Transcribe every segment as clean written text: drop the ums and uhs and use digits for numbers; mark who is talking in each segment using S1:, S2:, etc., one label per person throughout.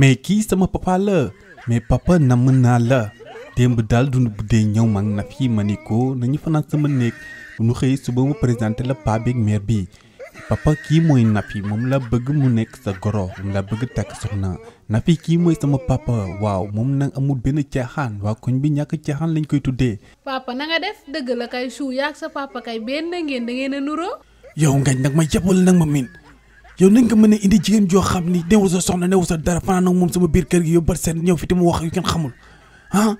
S1: mais kii sama papa la mais papa namm naa la démb daal dund bu dee ñëw mag na fi ma ni ko nañu fanaan sama néeg bu ñu xëy suba mu présenté la paa beeg mère bi papa kii mooy Nafi moom la bëgg mu nekk sa goro moom la bëgg takk soxna Nafi kii mooy sama papa waaw moom nag amul benn caaxaan waa koñ bi ñàkk caaxaan lañ koy tuddee.
S2: papa na nga def dëgg la kay suu yaag sa papa kay benn ngeen da ngeen a nuroo.
S3: yow ngañ nag ma jàpp wala nag ma miin yow nañ nga mën a indi jigéen joo xam ni newu sa soxna newu sa dara fanaan ak moom sama biir kër gi yow ba seen ñëw fi te mu wax yu kenn xamul ah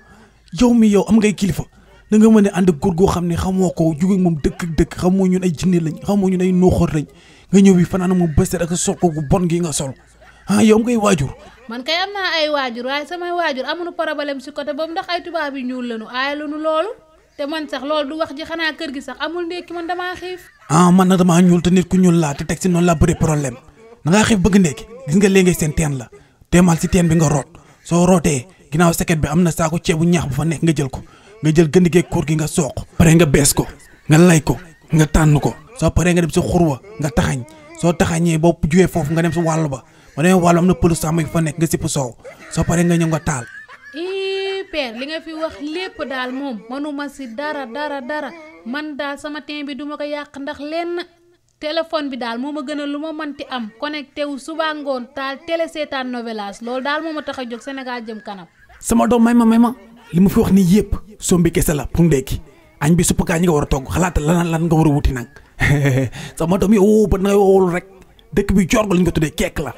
S3: yow mi yow am ngay kilifa da nga mën a ànd góor goo xam ne xamoo ko jóge moom dëkk ak dëkk xamoo ñun ay jinne lañ xamoo ñun ay nooxoor lañ nga ñëw bi fanaan moom ba seen ak sa sol ko gu bon gi nga sol ah yow am ngay waajur.
S2: man kay am naa ay waajur waaye samay waajur amuñu problème si côté boobu ndax ay tubaab yi ñuul lañu aay lañu loolu te man sax loolu du wax ji xanaa kër gi sax amul ndékki man damaa xiif.
S3: man nag damaa ñuul te nit ku ñuul laa te teg si noonu laa bëri problème da ngaa xiif bëgg ndékki gis nga léegi seen teen la demal si teen bi nga root soo rootee ginnaaw seket bi am na saako ceebu ñaax bu fa nekk nga jël ko nga jël gënd geeg koor gi nga sooq pare nga bees ko nga lay ko nga tànn ko soo paree nga dem sa xurwa nga taxañ soo taxañee boo jugee foofu nga dem sa wàllu ba ma demee wàllu am na pëlu sàmm yi fa nekk nga sipp soow soo paree nga ñëw nga taal.
S2: père li nga fi wax lépp daal moom manuma si dara man daal sama teen bi duma ko yàq ndax lenn téléphone bi daal moo ma gën a lu ma mënti am connecté wu suba ngoon taal télé seetaan novelas loolu daal moo ma tax a jóg Sénégal jëm kanam.
S3: sama doom may ma li ma fi wax nii yëpp sombi kese la pour ndekki añ bi suppakaa ñi nga war a togg xalaata lan nga war a wuti nag sama doom yow ba na wowul rek dëkk bi joor ko lañ ko tuddee kekk la.